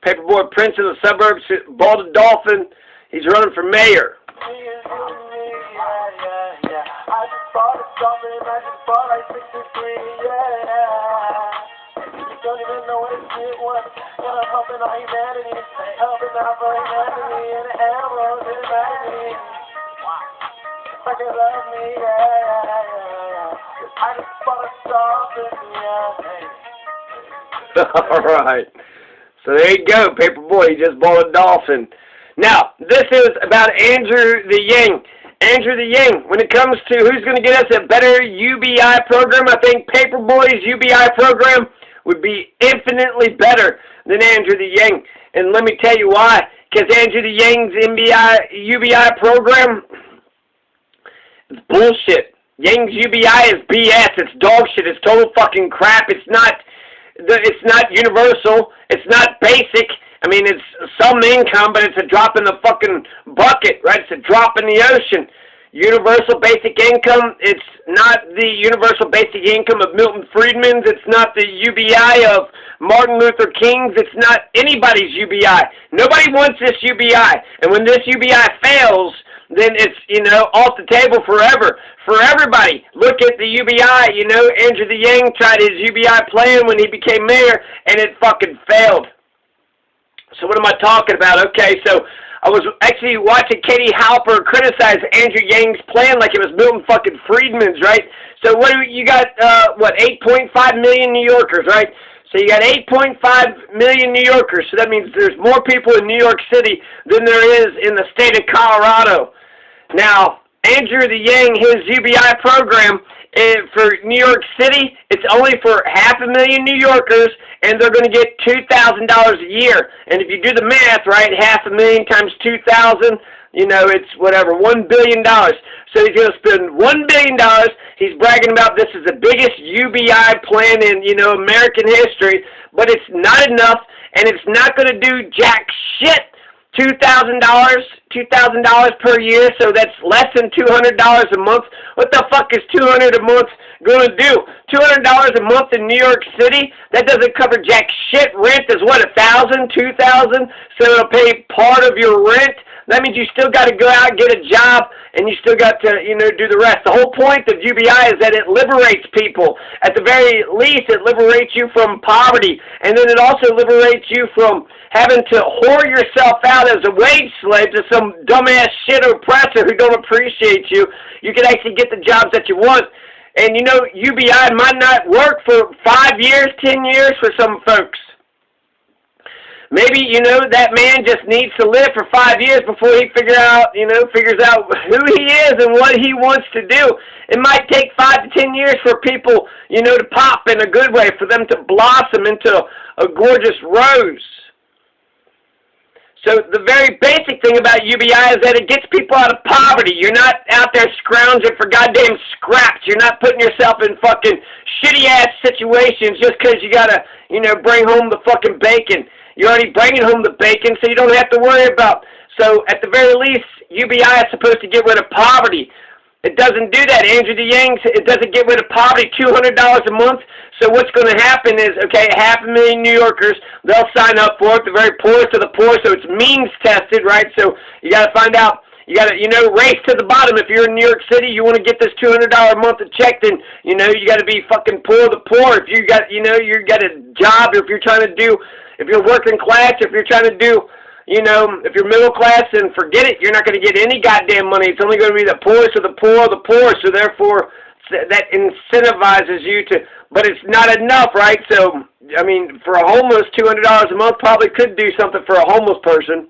Paperboy Prince of the suburbs, bald dolphin. He's running for mayor. Don't even know what it was. And I'm helping our humanity, helping out for humanity, and the animals in humanity. Like they love me, I just bought a dolphin, Alright. So there you go, Paperboy. He just bought a dolphin. Now, this is about Andrew the Yang. Andrew the Yang, when it comes to who's going to get us a better UBI program, I think Paperboy's UBI program would be infinitely better than Andrew the Yang. And let me tell you why. Because Andrew the Yang's UBI program is bullshit. Yang's UBI is BS. It's dog shit. It's total fucking crap. It's not universal. It's not basic. I mean, it's some income, but it's a drop in the fucking bucket, right? It's a drop in the ocean. Universal basic income, it's not the universal basic income of Milton Friedman's. It's not the UBI of Martin Luther King's. It's not anybody's UBI. Nobody wants this UBI. And when this UBI fails, then it's, off the table forever. For everybody. Look at the UBI. Andrew the Yang tried his UBI plan when he became mayor, and it fucking failed. So what am I talking about? Okay, so I was actually watching Katie Halper criticize Andrew Yang's plan like it was Milton fucking Friedman's, right? So what do you got, 8.5 million New Yorkers, right? So you got 8.5 million New Yorkers, so that means there's more people in New York City than there is in the state of Colorado. Now, Andrew the Yang, his UBI program for New York City, it's only for 500,000 New Yorkers, and they're going to get $2,000 a year. And if you do the math, right, 500,000 times 2,000, it's whatever, $1 billion. So he's going to spend $1 billion. He's bragging about this is the biggest UBI plan in, American history, but it's not enough, and it's not going to do jack shit. $2,000 per year, so that's less than $200 a month. What the fuck is $200 a month going to do? $200 a month in New York City? That doesn't cover jack shit. Rent is what, $1,000, $2,000? So it'll pay part of your rent. That means you still got to go out and get a job, and you still got to, do the rest. The whole point of UBI is that it liberates people. At the very least, it liberates you from poverty, and then it also liberates you from having to whore yourself out as a wage slave to some dumbass shit oppressor who don't appreciate you. You can actually get the jobs that you want. And UBI might not work for 5 years, 10 years for some folks. Maybe, that man just needs to live for 5 years before he figures out who he is and what he wants to do. It might take 5 to 10 years for people, to pop in a good way, for them to blossom into a gorgeous rose. So the very basic thing about UBI is that it gets people out of poverty. You're not out there scrounging for goddamn scraps. You're not putting yourself in fucking shitty-ass situations just because you got to, bring home the fucking bacon. You're already bringing home the bacon, so you don't have to worry about. So at the very least, UBI is supposed to get rid of poverty. It doesn't do that. Andrew the Yang, it doesn't get rid of poverty. $200 a month. So what's going to happen is, 500,000 New Yorkers, they'll sign up for it. The very poorest of the poor, so it's means tested, right? So you got to find out. You got to, race to the bottom. If you're in New York City, you want to get this $200 a month check, then, you got to be fucking poor of the poor. If you got, you got a job, or if you're trying to do, if you're working class, if you're trying to do, if you're middle class, then forget it. You're not going to get any goddamn money. It's only going to be the poorest of the poor of the poor. So therefore, that incentivizes you to, but it's not enough, right? So, I mean, for a homeless, $200 a month probably could do something for a homeless person.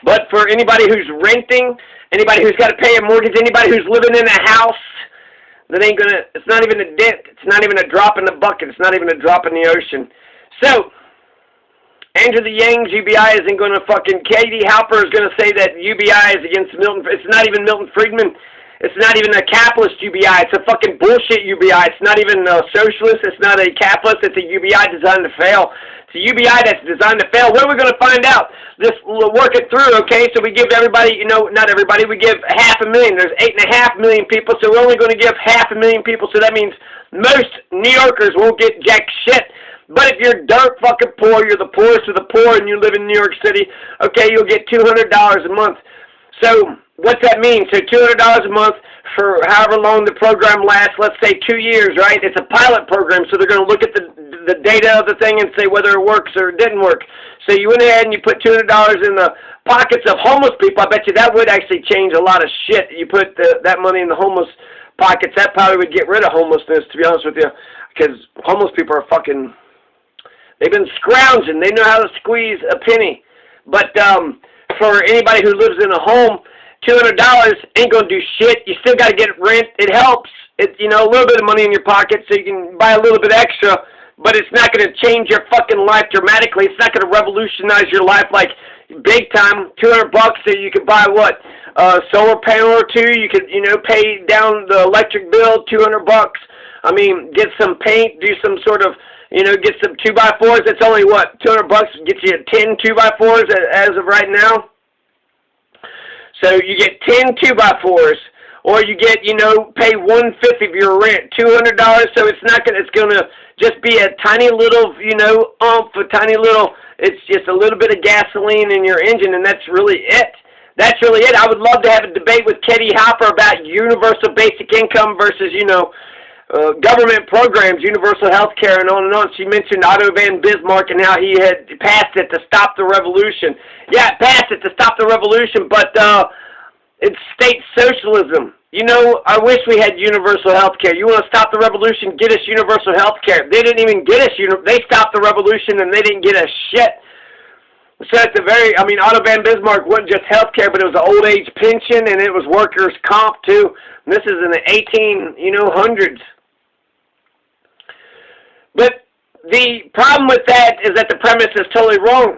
But for anybody who's renting, anybody who's got to pay a mortgage, anybody who's living in a house, that ain't going to, it's not even a dent. It's not even a drop in the bucket. It's not even a drop in the ocean. So, Andrew the Yang's UBI isn't going to fucking, Katie Halper is going to say that UBI is against Milton, it's not even Milton Friedman, it's not even a capitalist UBI, it's a fucking bullshit UBI, it's not even a socialist, it's not a capitalist, it's a UBI designed to fail. It's a UBI that's designed to fail. What are we going to find out? Just work it through, okay? So we give everybody, you know, not everybody, we give 500,000. There's 8.5 million people, so we're only going to give 500,000 people, so that means most New Yorkers won't get jack shit. But if you're dirt fucking poor, you're the poorest of the poor, and you live in New York City, okay, you'll get $200 a month. So what's that mean? So $200 a month for however long the program lasts, let's say 2 years, right? It's a pilot program, so they're going to look at the data of the thing and say whether it works or it didn't work. So you went ahead and you put $200 in the pockets of homeless people. I bet you that would actually change a lot of shit. You put that money in the homeless pockets, that probably would get rid of homelessness, to be honest with you, because homeless people are fucking, they've been scrounging. They know how to squeeze a penny. But for anybody who lives in a home, $200 ain't gonna do shit. You still gotta get rent. It helps. It's, you know, a little bit of money in your pocket so you can buy a little bit extra, but it's not gonna change your fucking life dramatically. It's not gonna revolutionize your life like big time. $200 so you could buy what? A solar panel or two. You could, you know, pay down the electric bill. $200. I mean, get some paint. Do some sort of, you know, get some 2x4s. That's only what? $200 gets you 10 2x4s as of right now. So you get 10 2x4s, or you get, you know, pay $150 of your rent, $200. So it's not gonna, it's gonna just be a tiny little, you know, a tiny little. It's just a little bit of gasoline in your engine, and that's really it. That's really it. I would love to have a debate with Katie Hopper about universal basic income versus, you know, government programs, universal health care, and on and on. She mentioned Otto von Bismarck and how he had passed it to stop the revolution. Yeah, passed it to stop the revolution, but it's state socialism. You know, I wish we had universal health care. You want to stop the revolution, get us universal health care. They didn't even get us, they stopped the revolution and they didn't get us shit. So at the very, I mean, Otto von Bismarck wasn't just health care, but it was an old age pension and it was workers' comp too. And this is in the 1800s. But the problem with that is that the premise is totally wrong.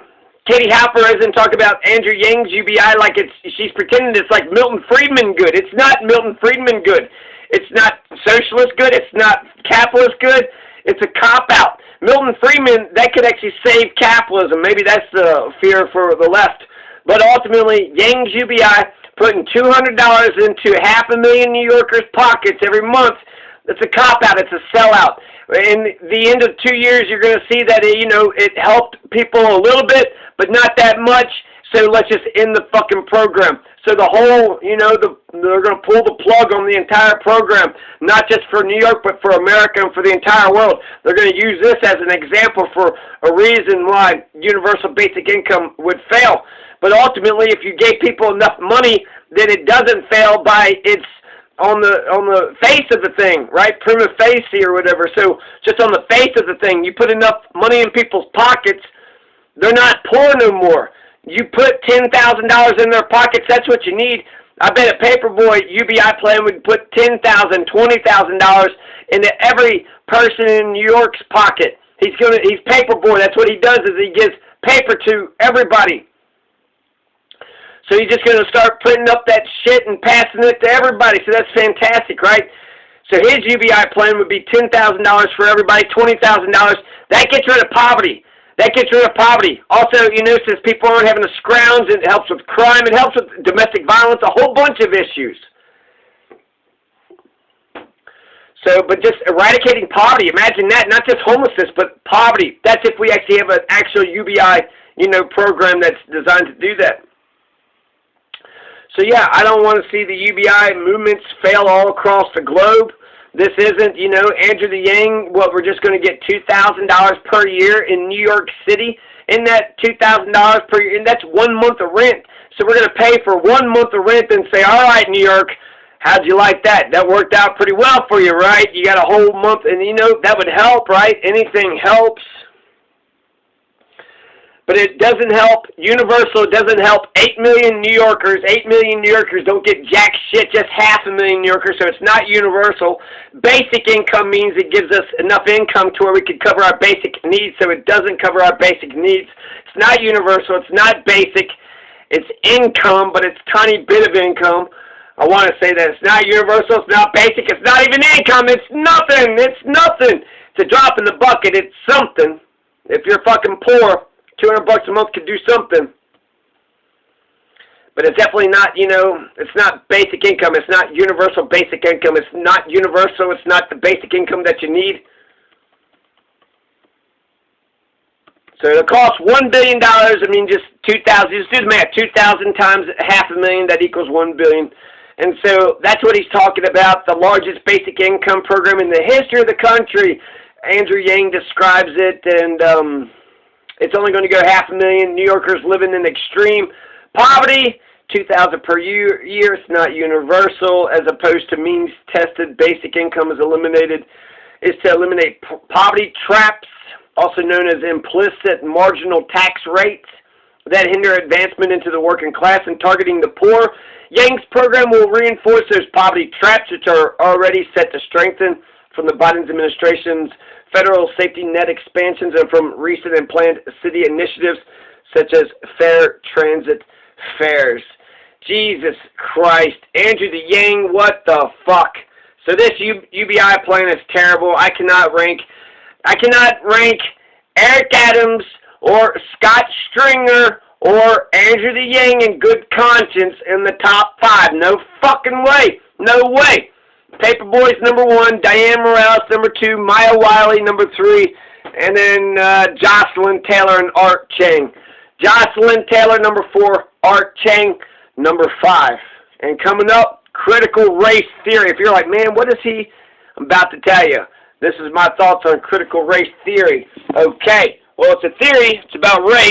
Katie Hopper isn't talking about Andrew Yang's UBI like she's pretending it's like Milton Friedman good. It's not Milton Friedman good. It's not socialist good. It's not capitalist good. It's a cop-out. Milton Friedman, that could actually save capitalism. Maybe that's the fear for the left. But ultimately, Yang's UBI, putting $200 into 500,000 New Yorkers' pockets every month, it's a cop-out. It's a sellout. In the end of 2 years, you're going to see that, you know, it helped people a little bit, but not that much. So let's just end the fucking program. So the whole, you know, they're going to pull the plug on the entire program, not just for New York, but for America and for the entire world. They're going to use this as an example for a reason why universal basic income would fail. But ultimately, if you gave people enough money, then it doesn't fail by its on the face of the thing, right? Prima facie or whatever. So just on the face of the thing, you put enough money in people's pockets, they're not poor no more. You put $10,000 in their pockets, that's what you need. I bet a paperboy UBI plan would put $10,000, $20,000 into every person in New York's pocket. He's paperboy. That's what he does, is he gives paper to everybody. So he's just going to start printing up that shit and passing it to everybody. So that's fantastic, right? So his UBI plan would be $10,000 for everybody, $20,000. That gets rid of poverty. That gets rid of poverty. Also, you know, since people aren't having to scrounge, it helps with crime. It helps with domestic violence, a whole bunch of issues. So, but just eradicating poverty, imagine that, not just homelessness, but poverty. That's if we actually have an actual UBI, you know, program that's designed to do that. So yeah, I don't want to see the UBI movements fail all across the globe. This isn't, you know, Andrew the Yang, what, we're just going to get $2,000 per year in New York City. In that $2,000 per year, and that's 1 month of rent. So we're going to pay for 1 month of rent and say, all right, New York, how'd you like that? That worked out pretty well for you, right? You got a whole month, and you know, that would help, right? Anything helps. But it doesn't help universal. It doesn't help 8 million New Yorkers. 8 million New Yorkers don't get jack shit, just 500,000 New Yorkers, so it's not universal. Basic income means it gives us enough income to where we could cover our basic needs, so it doesn't cover our basic needs. It's not universal. It's not basic. It's income, but it's a tiny bit of income. I want to say that it's not universal. It's not basic. It's not even income. It's nothing. It's nothing. It's a drop in the bucket. It's something. If you're fucking poor, $200 a month could do something. But it's definitely not, you know, it's not basic income. It's not universal basic income. It's not universal. It's not the basic income that you need. So it'll cost $1 billion. I mean, just 2,000. Just do the math. 2,000 times $500,000. That equals $1 billion. And so that's what he's talking about. The largest basic income program in the history of the country. Andrew Yang describes it, and it's only going to go $500,000. New Yorkers living in extreme poverty. $2,000 per year. It's not universal, as opposed to means-tested basic income is eliminated. Is to eliminate poverty traps, also known as implicit marginal tax rates, that hinder advancement into the working class and targeting the poor. Yang's program will reinforce those poverty traps, which are already set to strengthen from the Biden administration's federal safety net expansions and from recent and planned city initiatives such as fair transit fares. Jesus Christ. Andrew the Yang, what the fuck? So this UBI plan is terrible. I cannot rank Eric Adams or Scott Stringer or Andrew the Yang in good conscience in the top 5. No fucking way. No way. Paperboy's number 1, Diane Morales number 2, Maya Wiley number 3, and then Jocelyn Taylor and Art Chang. Jocelyn Taylor number 4, Art Chang number 5. And coming up, critical race theory. If you're like, man, what is he? I'm about to tell you. This is my thoughts on critical race theory. Okay, well, it's a theory. It's about race.